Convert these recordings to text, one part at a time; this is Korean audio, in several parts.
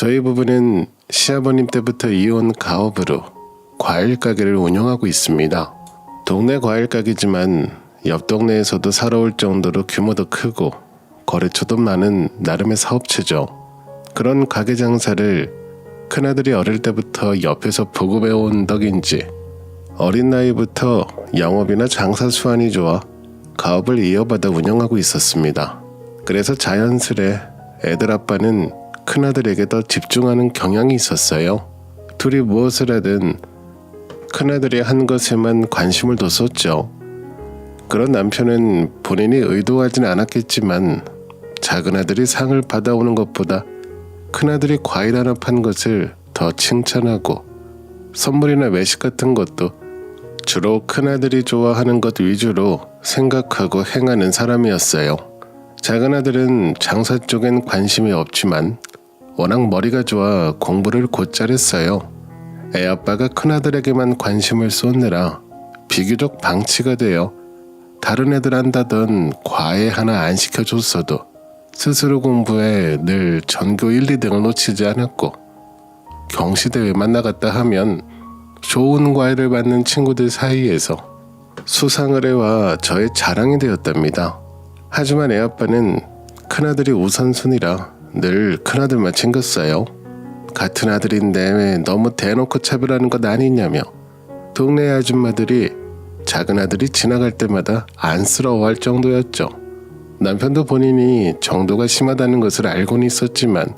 저희 부부는 시아버님 때부터 이어온 가업으로 과일 가게를 운영하고 있습니다. 동네 과일 가게지만 옆 동네에서도 살아올 정도로 규모도 크고 거래처도 많은 나름의 사업체죠. 그런 가게 장사를 큰아들이 어릴 때부터 옆에서 보고 배워온 덕인지 어린 나이부터 영업이나 장사 수완이 좋아 가업을 이어받아 운영하고 있었습니다. 그래서 자연스레 애들 아빠는 큰아들에게 더 집중하는 경향이 있었어요. 둘이 무엇을 하든 큰아들이 한 것에만 관심을 뒀었죠. 그런 남편은 본인이 의도하진 않았겠지만 작은아들이 상을 받아오는 것보다 큰아들이 과일 하나 판 것을 더 칭찬하고 선물이나 외식 같은 것도 주로 큰아들이 좋아하는 것 위주로 생각하고 행하는 사람이었어요. 작은아들은 장사 쪽엔 관심이 없지만 워낙 머리가 좋아 공부를 곧잘 했어요. 애아빠가 큰아들에게만 관심을 쏟느라 비교적 방치가 되어 다른 애들 한다던 과외 하나 안 시켜줬어도 스스로 공부에 늘 전교 1, 2등을 놓치지 않았고 경시대회만 나갔다 하면 좋은 과외를 받는 친구들 사이에서 수상을 해와 저의 자랑이 되었답니다. 하지만 애아빠는 큰아들이 우선순위라 늘 큰아들만 챙겼어요. 같은 아들인데 왜 너무 대놓고 차별하는 것 아니냐며 동네 아줌마들이 작은아들이 지나갈 때마다 안쓰러워할 정도였죠. 남편도 본인이 정도가 심하다는 것을 알고는 있었지만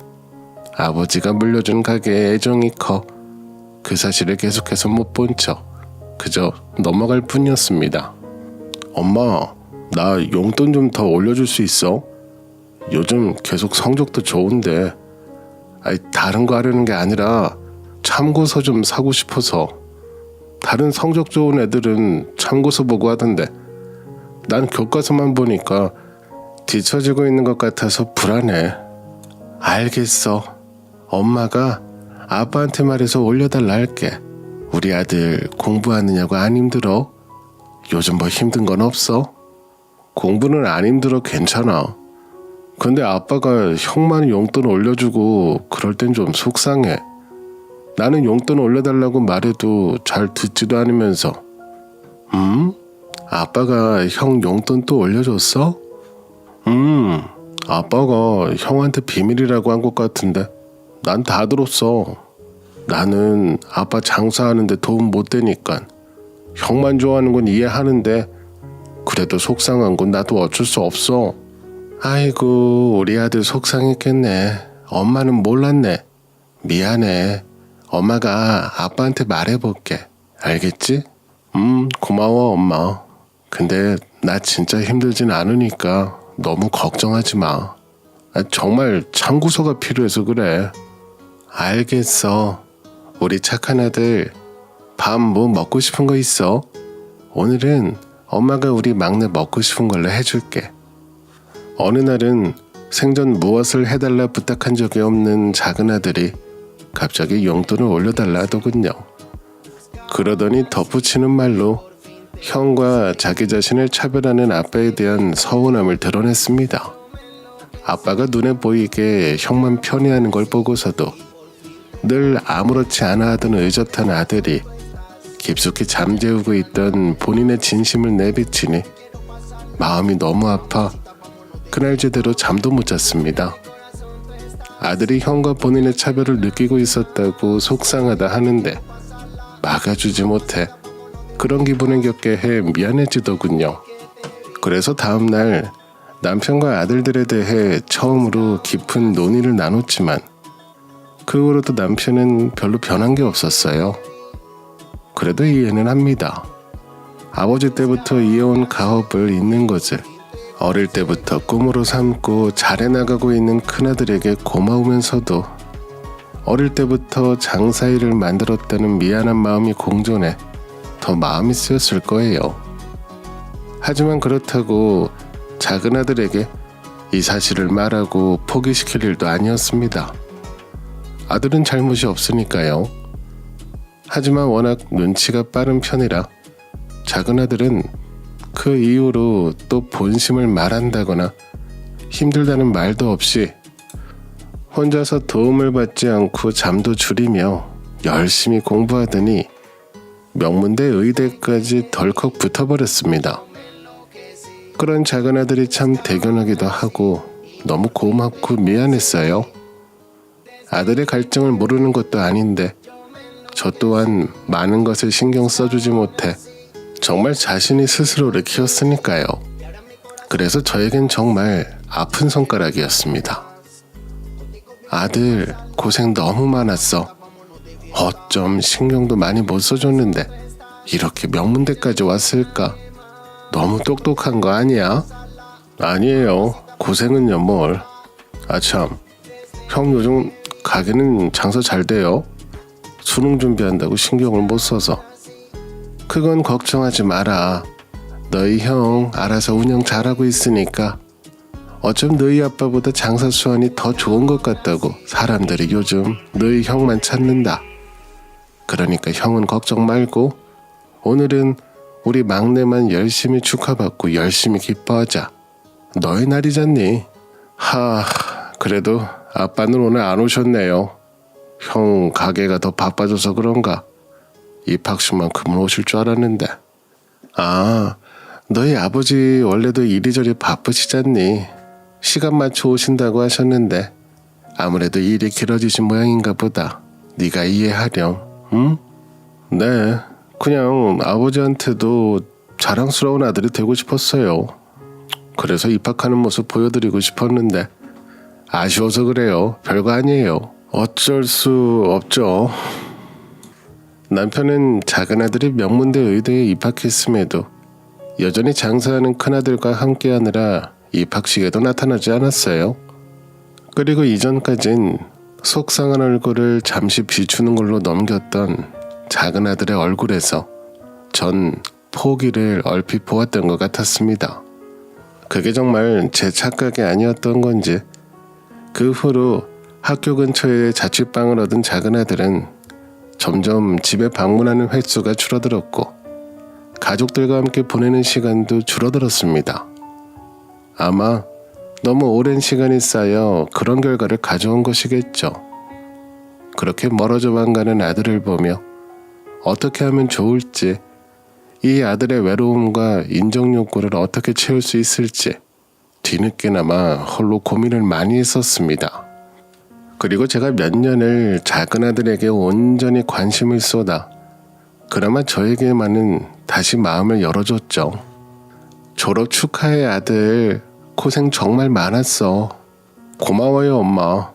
아버지가 물려준 가게에 애정이 커 그 사실을 계속해서 못 본 척 그저 넘어갈 뿐이었습니다. 엄마, 나 용돈 좀 더 올려줄 수 있어? 요즘 계속 성적도 좋은데 다른 거 하려는 게 아니라 참고서 좀 사고 싶어서. 다른 성적 좋은 애들은 참고서 보고 하던데 난 교과서만 보니까 뒤처지고 있는 것 같아서 불안해. 알겠어. 엄마가 아빠한테 말해서 올려달라 할게. 우리 아들 공부하느냐고 안 힘들어? 요즘 뭐 힘든 건 없어? 공부는 안 힘들어. 괜찮아. 근데 아빠가 형만 용돈 올려주고 그럴 땐 좀 속상해. 나는 용돈 올려달라고 말해도 잘 듣지도 않으면서. 아빠가 형 용돈 또 올려줬어? 아빠가 형한테 비밀이라고 한 것 같은데 난 다 들었어. 나는 아빠 장사하는데 도움 못 되니까 형만 좋아하는 건 이해하는데 그래도 속상한 건 나도 어쩔 수 없어. 아이고, 우리 아들 속상했겠네. 엄마는 몰랐네. 미안해. 엄마가 아빠한테 말해볼게. 알겠지? 고마워 엄마. 근데 나 진짜 힘들진 않으니까 너무 걱정하지 마. 정말 참고서가 필요해서 그래. 알겠어. 우리 착한 아들, 밥 뭐 먹고 싶은 거 있어? 오늘은 엄마가 우리 막내 먹고 싶은 걸로 해줄게. 어느 날은 생전 무엇을 해달라 부탁한 적이 없는 작은 아들이 갑자기 용돈을 올려달라 하더군요. 그러더니 덧붙이는 말로 형과 자기 자신을 차별하는 아빠에 대한 서운함을 드러냈습니다. 아빠가 눈에 보이게 형만 편애하는 걸 보고서도 늘 아무렇지 않아 하던 의젓한 아들이 깊숙이 잠재우고 있던 본인의 진심을 내비치니 마음이 너무 아파 그날 제대로 잠도 못 잤습니다. 아들이 형과 본인의 차별을 느끼고 있었다고 속상하다 하는데 막아주지 못해 그런 기분을 겪게 해 미안해지더군요. 그래서 다음날 남편과 아들들에 대해 처음으로 깊은 논의를 나눴지만 그 후로도 남편은 별로 변한 게 없었어요. 그래도 이해는 합니다. 아버지 때부터 이어온 가업을 잇는 것을 어릴 때부터 꿈으로 삼고 잘해나가고 있는 큰아들에게 고마우면서도 어릴 때부터 장사일을 만들었다는 미안한 마음이 공존해 더 마음이 쓰였을 거예요. 하지만 그렇다고 작은아들에게 이 사실을 말하고 포기시킬 일도 아니었습니다. 아들은 잘못이 없으니까요. 하지만 워낙 눈치가 빠른 편이라 작은아들은 그 이후로 또 본심을 말한다거나 힘들다는 말도 없이 혼자서 도움을 받지 않고 잠도 줄이며 열심히 공부하더니 명문대 의대까지 덜컥 붙어버렸습니다. 그런 작은 아들이 참 대견하기도 하고 너무 고맙고 미안했어요. 아들의 갈증을 모르는 것도 아닌데 저 또한 많은 것을 신경 써주지 못해 정말 자신이 스스로를 키웠으니까요. 그래서 저에겐 정말 아픈 손가락이었습니다. 아들 고생 너무 많았어. 어쩜 신경도 많이 못 써줬는데 이렇게 명문대까지 왔을까? 너무 똑똑한 거 아니야? 아니에요. 고생은요 뭘. 아참, 형 요즘 가게는 장사 잘 돼요? 수능 준비한다고 신경을 못 써서. 그건 걱정하지 마라. 너희 형 알아서 운영 잘하고 있으니까. 어쩜 너희 아빠보다 장사 수완이 더 좋은 것 같다고 사람들이 요즘 너희 형만 찾는다. 그러니까 형은 걱정 말고 오늘은 우리 막내만 열심히 축하받고 열심히 기뻐하자. 너의 날이잖니. 그래도 아빠는 오늘 안 오셨네요. 형 가게가 더 바빠져서 그런가? 입학식만큼은 오실 줄 알았는데. 너희 아버지 원래도 이리저리 바쁘시잖니. 시간 맞춰 오신다고 하셨는데 아무래도 일이 길어지신 모양인가 보다. 네가 이해하렴. 응? 네, 그냥 아버지한테도 자랑스러운 아들이 되고 싶었어요. 그래서 입학하는 모습 보여드리고 싶었는데 아쉬워서 그래요. 별거 아니에요. 어쩔 수 없죠. 남편은 작은 아들이 명문대 의대에 입학했음에도 여전히 장사하는 큰아들과 함께하느라 입학식에도 나타나지 않았어요. 그리고 이전까진 속상한 얼굴을 잠시 비추는 걸로 넘겼던 작은 아들의 얼굴에서 전 포기를 얼핏 보았던 것 같았습니다. 그게 정말 제 착각이 아니었던 건지 그 후로 학교 근처에 자취방을 얻은 작은 아들은 점점 집에 방문하는 횟수가 줄어들었고 가족들과 함께 보내는 시간도 줄어들었습니다. 아마 너무 오랜 시간이 쌓여 그런 결과를 가져온 것이겠죠. 그렇게 멀어져만 가는 아들을 보며 어떻게 하면 좋을지, 이 아들의 외로움과 인정 욕구를 어떻게 채울 수 있을지 뒤늦게나마 홀로 고민을 많이 했었습니다. 그리고 제가 몇 년을 작은 아들에게 온전히 관심을 쏟아 그나마 저에게만은 다시 마음을 열어줬죠. 졸업 축하해 아들. 고생 정말 많았어. 고마워요 엄마.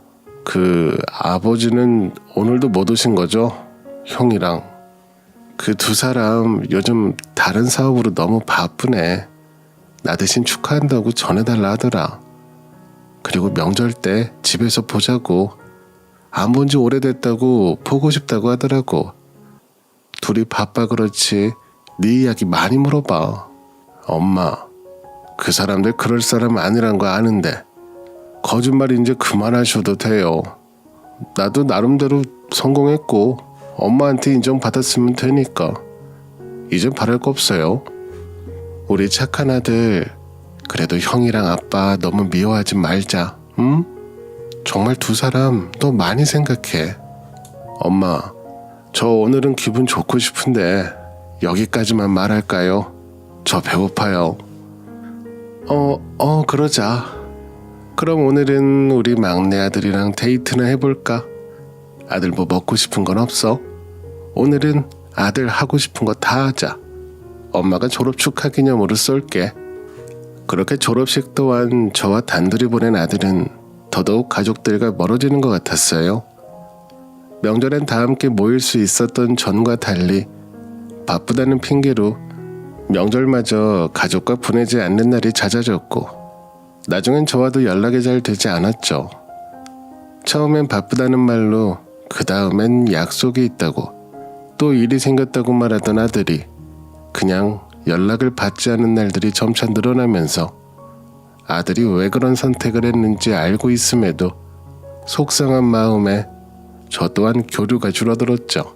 아버지는 오늘도 못 오신 거죠? 형이랑. 그 두 사람 요즘 다른 사업으로 너무 바쁘네. 나 대신 축하한다고 전해달라 하더라. 그리고 명절 때 집에서 보자고. 안 본 지 오래됐다고 보고 싶다고 하더라고. 둘이 바빠 그렇지 네 이야기 많이 물어봐. 엄마, 그 사람들 그럴 사람 아니란 거 아는데 거짓말 이제 그만하셔도 돼요. 나도 나름대로 성공했고 엄마한테 인정받았으면 되니까 이젠 바랄 거 없어요. 우리 착한 아들 그래도 형이랑 아빠 너무 미워하지 말자. 응? 정말 두 사람 너 많이 생각해. 엄마, 저 오늘은 기분 좋고 싶은데 여기까지만 말할까요? 저 배고파요. 그러자. 그럼 오늘은 우리 막내 아들이랑 데이트나 해볼까? 아들 뭐 먹고 싶은 건 없어? 오늘은 아들 하고 싶은 거 다 하자. 엄마가 졸업 축하 기념으로 쏠게. 그렇게 졸업식 또한 저와 단둘이 보낸 아들은 더더욱 가족들과 멀어지는 것 같았어요. 명절엔 다 함께 모일 수 있었던 전과 달리 바쁘다는 핑계로 명절마저 가족과 보내지 않는 날이 잦아졌고 나중엔 저와도 연락이 잘 되지 않았죠. 처음엔 바쁘다는 말로 그 다음엔 약속이 있다고 또 일이 생겼다고 말하던 아들이 그냥 연락을 받지 않은 날들이 점차 늘어나면서 아들이 왜 그런 선택을 했는지 알고 있음에도 속상한 마음에 저 또한 교류가 줄어들었죠.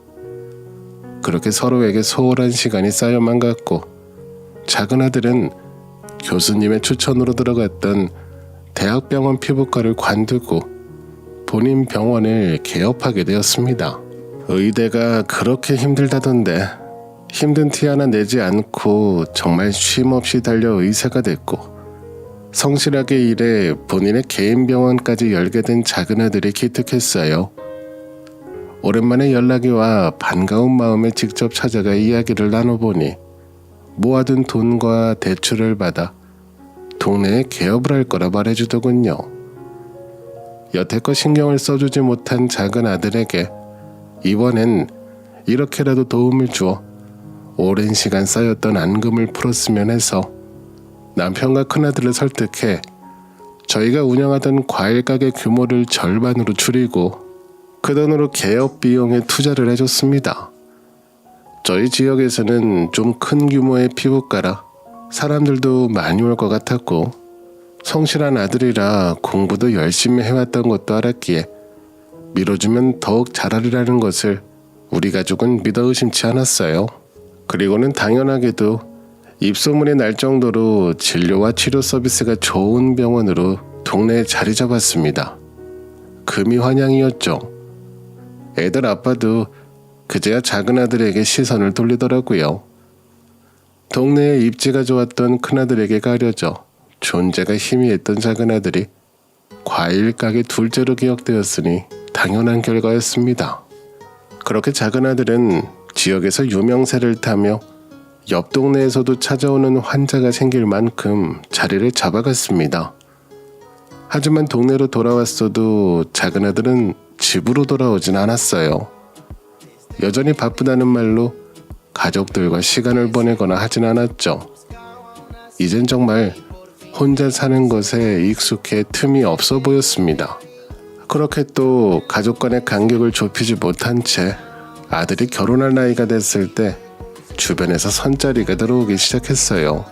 그렇게 서로에게 소홀한 시간이 쌓여만 갔고 작은 아들은 교수님의 추천으로 들어갔던 대학병원 피부과를 관두고 본인 병원을 개업하게 되었습니다. 의대가 그렇게 힘들다던데 힘든 티 하나 내지 않고 정말 쉼없이 달려 의사가 됐고 성실하게 일해 본인의 개인 병원까지 열게 된 작은 아들이 기특했어요. 오랜만에 연락이 와 반가운 마음에 직접 찾아가 이야기를 나눠보니 모아둔 돈과 대출을 받아 동네에 개업을 할 거라 말해주더군요. 여태껏 신경을 써주지 못한 작은 아들에게 이번엔 이렇게라도 도움을 주어 오랜 시간 쌓였던 안금을 풀었으면 해서 남편과 큰아들을 설득해 저희가 운영하던 과일 가게 규모를 절반으로 줄이고 그 돈으로 개업 비용에 투자를 해줬습니다. 저희 지역에서는 좀 큰 규모의 피부과라 사람들도 많이 올 것 같았고 성실한 아들이라 공부도 열심히 해왔던 것도 알았기에 밀어주면 더욱 잘하리라는 것을 우리 가족은 믿어 의심치 않았어요. 그리고는 당연하게도 입소문이 날 정도로 진료와 치료 서비스가 좋은 병원으로 동네에 자리 잡았습니다. 금이 환영이었죠. 애들 아빠도 그제야 작은 아들에게 시선을 돌리더라고요. 동네에 입지가 좋았던 큰아들에게 가려져 존재가 희미했던 작은 아들이 과일 가게 둘째로 기억되었으니 당연한 결과였습니다. 그렇게 작은 아들은 지역에서 유명세를 타며 옆 동네에서도 찾아오는 환자가 생길 만큼 자리를 잡아갔습니다. 하지만 동네로 돌아왔어도 작은 아들은 집으로 돌아오진 않았어요. 여전히 바쁘다는 말로 가족들과 시간을 보내거나 하진 않았죠. 이젠 정말 혼자 사는 것에 익숙해 틈이 없어 보였습니다. 그렇게 또 가족 간의 간격을 좁히지 못한 채 아들이 결혼할 나이가 됐을 때 주변에서 선자리가 들어오기 시작했어요.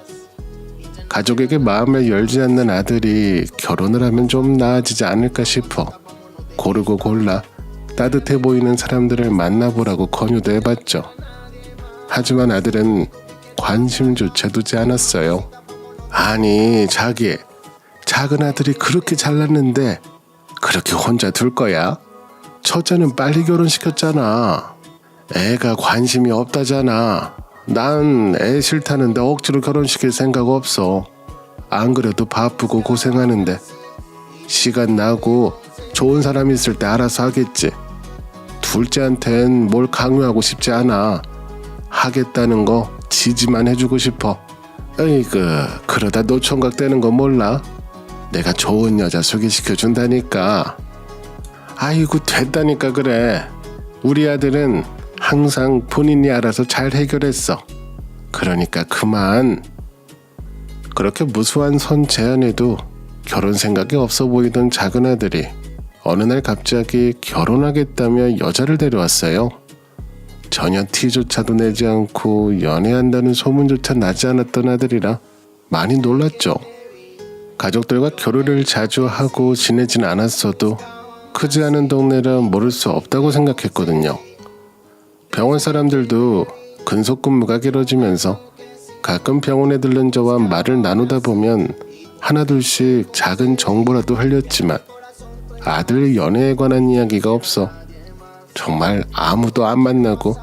가족에게 마음을 열지 않는 아들이 결혼을 하면 좀 나아지지 않을까 싶어 고르고 골라 따뜻해 보이는 사람들을 만나보라고 권유도 해봤죠. 하지만 아들은 관심조차 두지 않았어요. 아니 자기, 작은 아들이 그렇게 잘났는데 그렇게 혼자 둘 거야? 첫째는 빨리 결혼시켰잖아. 애가 관심이 없다잖아. 난 애 싫다는데 억지로 결혼시킬 생각 없어. 안 그래도 바쁘고 고생하는데 시간 나고 좋은 사람 있을 때 알아서 하겠지. 둘째한텐 뭘 강요하고 싶지 않아. 하겠다는 거 지지만 해주고 싶어. 에이그, 그러다 노총각 되는 거 몰라? 내가 좋은 여자 소개시켜 준다니까. 아이고 됐다니까 그래. 우리 아들은 항상 본인이 알아서 잘 해결했어. 그러니까 그만. 그렇게 무수한 선 제안에도 결혼 생각이 없어 보이던 작은 아들이 어느 날 갑자기 결혼하겠다며 여자를 데려왔어요. 전혀 티조차도 내지 않고 연애한다는 소문조차 나지 않았던 아들이라 많이 놀랐죠. 가족들과 교류를 자주 하고 지내진 않았어도 크지 않은 동네라 모를 수 없다고 생각했거든요. 병원 사람들도 근속근무가 길어지면서 가끔 병원에 들른 저와 말을 나누다 보면 하나둘씩 작은 정보라도 흘렸지만 아들 연애에 관한 이야기가 없어 정말 아무도 안 만나고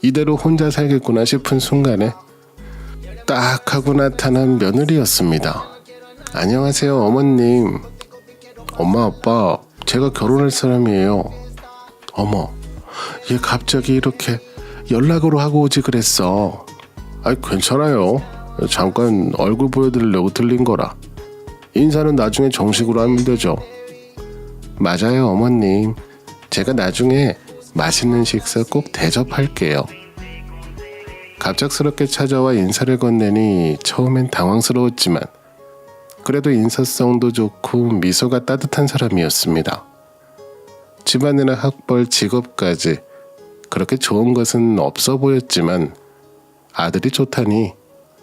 이대로 혼자 살겠구나 싶은 순간에 딱 하고 나타난 며느리였습니다. 안녕하세요 어머님. 엄마 아빠 제가 결혼할 사람이에요. 어머 얘 갑자기 이렇게 연락으로 하고 오지 그랬어. 아이 괜찮아요. 잠깐 얼굴 보여드리려고 들린 거라. 인사는 나중에 정식으로 하면 되죠. 맞아요 어머님. 제가 나중에 맛있는 식사 꼭 대접할게요. 갑작스럽게 찾아와 인사를 건네니 처음엔 당황스러웠지만 그래도 인사성도 좋고 미소가 따뜻한 사람이었습니다. 집안이나 학벌, 직업까지 그렇게 좋은 것은 없어 보였지만 아들이 좋다니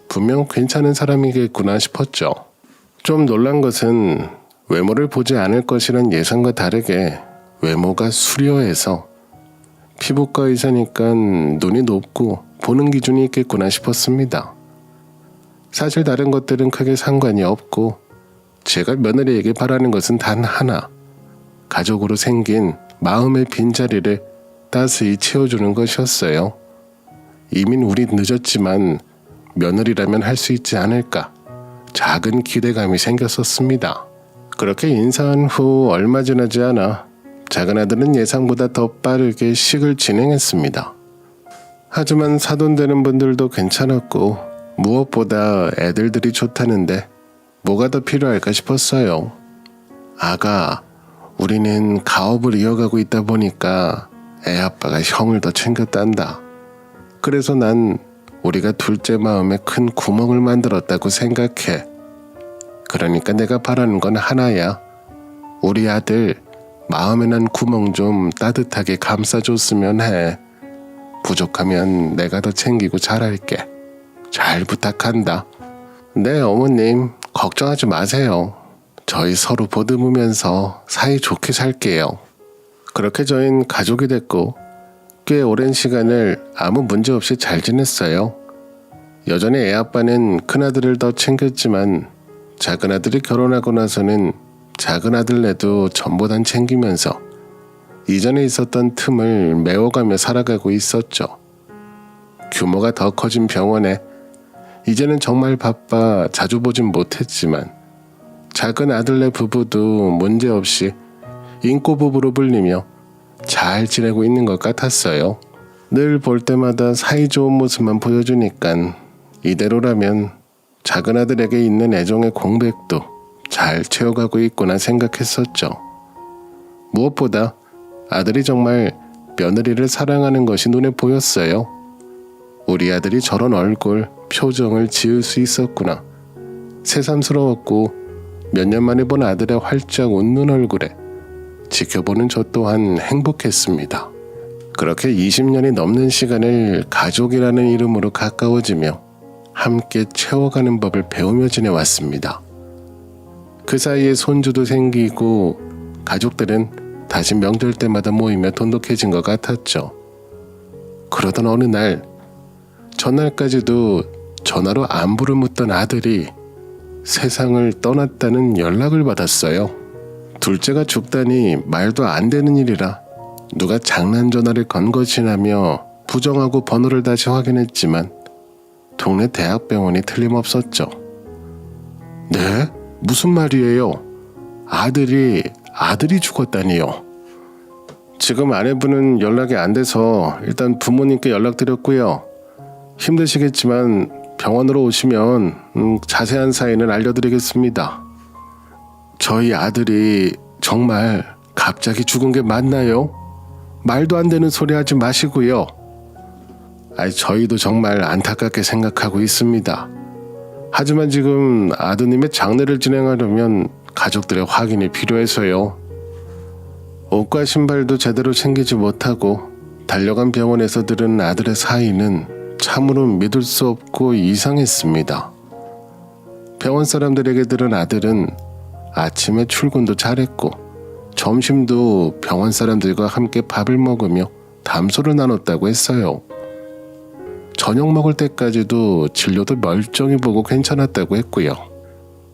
분명 괜찮은 사람이겠구나 싶었죠. 좀 놀란 것은 외모를 보지 않을 것이란 예상과 다르게 외모가 수려해서 피부과 의사니까 눈이 높고 보는 기준이 있겠구나 싶었습니다. 사실 다른 것들은 크게 상관이 없고 제가 며느리에게 바라는 것은 단 하나. 가족으로 생긴 마음의 빈자리를 따스히 채워주는 것이었어요. 이민 우리 늦었지만 며느리라면 할 수 있지 않을까 작은 기대감이 생겼었습니다. 그렇게 인사한 후 얼마 지나지 않아 작은아들은 예상보다 더 빠르게 식을 진행했습니다. 하지만 사돈되는 분들도 괜찮았고 무엇보다 애들들이 좋다는데 뭐가 더 필요할까 싶었어요. 아가, 우리는 가업을 이어가고 있다 보니까 애 아빠가 형을 더 챙겼단다. 그래서 난 우리가 둘째 마음에 큰 구멍을 만들었다고 생각해. 그러니까 내가 바라는 건 하나야. 우리 아들 마음에 난 구멍 좀 따뜻하게 감싸줬으면 해. 부족하면 내가 더 챙기고 잘할게. 잘 부탁한다. 네, 어머님, 걱정하지 마세요. 저희 서로 보듬으면서 사이좋게 살게요. 그렇게 저희는 가족이 됐고 꽤 오랜 시간을 아무 문제 없이 잘 지냈어요. 여전히 애 아빠는 큰아들을 더 챙겼지만 작은아들이 결혼하고 나서는 작은아들네도 전보단 챙기면서 이전에 있었던 틈을 메워가며 살아가고 있었죠. 규모가 더 커진 병원에 이제는 정말 바빠 자주 보진 못했지만 작은 아들네 부부도 문제없이 인꼬 부부로 불리며 잘 지내고 있는 것 같았어요. 늘 볼 때마다 사이좋은 모습만 보여주니깐 이대로라면 작은 아들에게 있는 애정의 공백도 잘 채워가고 있구나 생각했었죠. 무엇보다 아들이 정말 며느리를 사랑하는 것이 눈에 보였어요. 우리 아들이 저런 얼굴, 표정을 지을 수 있었구나. 새삼스러웠고 몇 년 만에 본 아들의 활짝 웃는 얼굴에 지켜보는 저 또한 행복했습니다. 그렇게 20년이 넘는 시간을 가족이라는 이름으로 가까워지며 함께 채워가는 법을 배우며 지내왔습니다. 그 사이에 손주도 생기고 가족들은 다시 명절 때마다 모이며 돈독해진 것 같았죠. 그러던 어느 날, 전날까지도 전화로 안부를 묻던 아들이 세상을 떠났다는 연락을 받았어요. 둘째가 죽다니 말도 안 되는 일이라 누가 장난 전화를 건 것이라며 부정하고 번호를 다시 확인했지만 동네 대학병원이 틀림없었죠. 네? 무슨 말이에요? 아들이 죽었다니요. 지금 아내분은 연락이 안 돼서 일단 부모님께 연락드렸고요. 힘드시겠지만 병원으로 오시면 자세한 사인을 알려드리겠습니다. 저희 아들이 정말 갑자기 죽은 게 맞나요? 말도 안 되는 소리 하지 마시고요. 저희도 정말 안타깝게 생각하고 있습니다. 하지만 지금 아드님의 장례를 진행하려면 가족들의 확인이 필요해서요. 옷과 신발도 제대로 챙기지 못하고 달려간 병원에서 들은 아들의 사인은 참으로 믿을 수 없고 이상했습니다. 병원 사람들에게 들은 아들은 아침에 출근도 잘했고 점심도 병원 사람들과 함께 밥을 먹으며 담소를 나눴다고 했어요. 저녁 먹을 때까지도 진료도 멀쩡히 보고 괜찮았다고 했고요.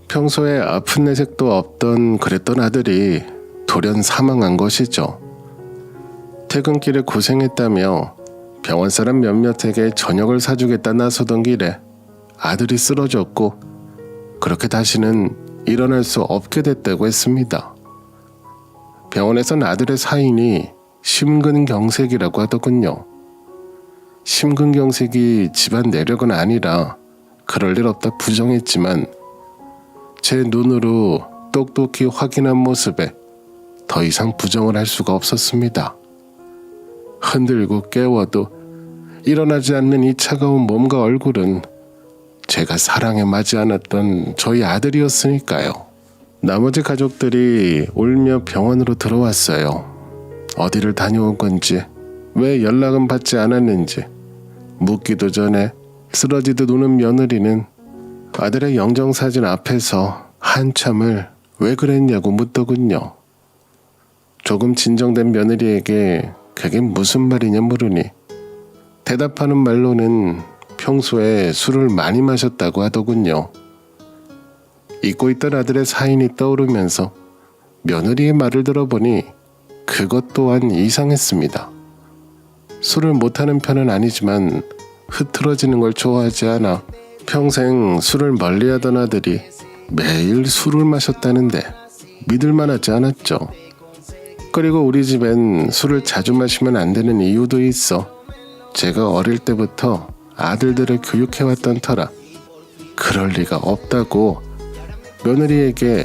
평소에 아픈 내색도 없던 그랬던 아들이 돌연 사망한 것이죠. 퇴근길에 고생했다며 병원 사람 몇몇에게 저녁을 사주겠다 나서던 길에 아들이 쓰러졌고 그렇게 다시는 일어날 수 없게 됐다고 했습니다. 병원에선 아들의 사인이 심근경색이라고 하더군요. 심근경색이 집안 내력은 아니라 그럴 일 없다 부정했지만 제 눈으로 똑똑히 확인한 모습에 더 이상 부정을 할 수가 없었습니다. 흔들고 깨워도 일어나지 않는 이 차가운 몸과 얼굴은 제가 사랑에 맞지 않았던 저희 아들이었으니까요. 나머지 가족들이 울며 병원으로 들어왔어요. 어디를 다녀온 건지, 왜 연락은 받지 않았는지 묻기도 전에 쓰러지듯 우는 며느리는 아들의 영정사진 앞에서 한참을 왜 그랬냐고 묻더군요. 조금 진정된 며느리에게 그게 무슨 말이냐 물으니 대답하는 말로는 평소에 술을 많이 마셨다고 하더군요. 잊고 있던 아들의 사인이 떠오르면서 며느리의 말을 들어보니 그것 또한 이상했습니다. 술을 못하는 편은 아니지만 흐트러지는 걸 좋아하지 않아 평생 술을 멀리하던 아들이 매일 술을 마셨다는데 믿을만하지 않았죠. 그리고 우리 집엔 술을 자주 마시면 안 되는 이유도 있어 제가 어릴 때부터 아들들을 교육해왔던 터라 그럴 리가 없다고 며느리에게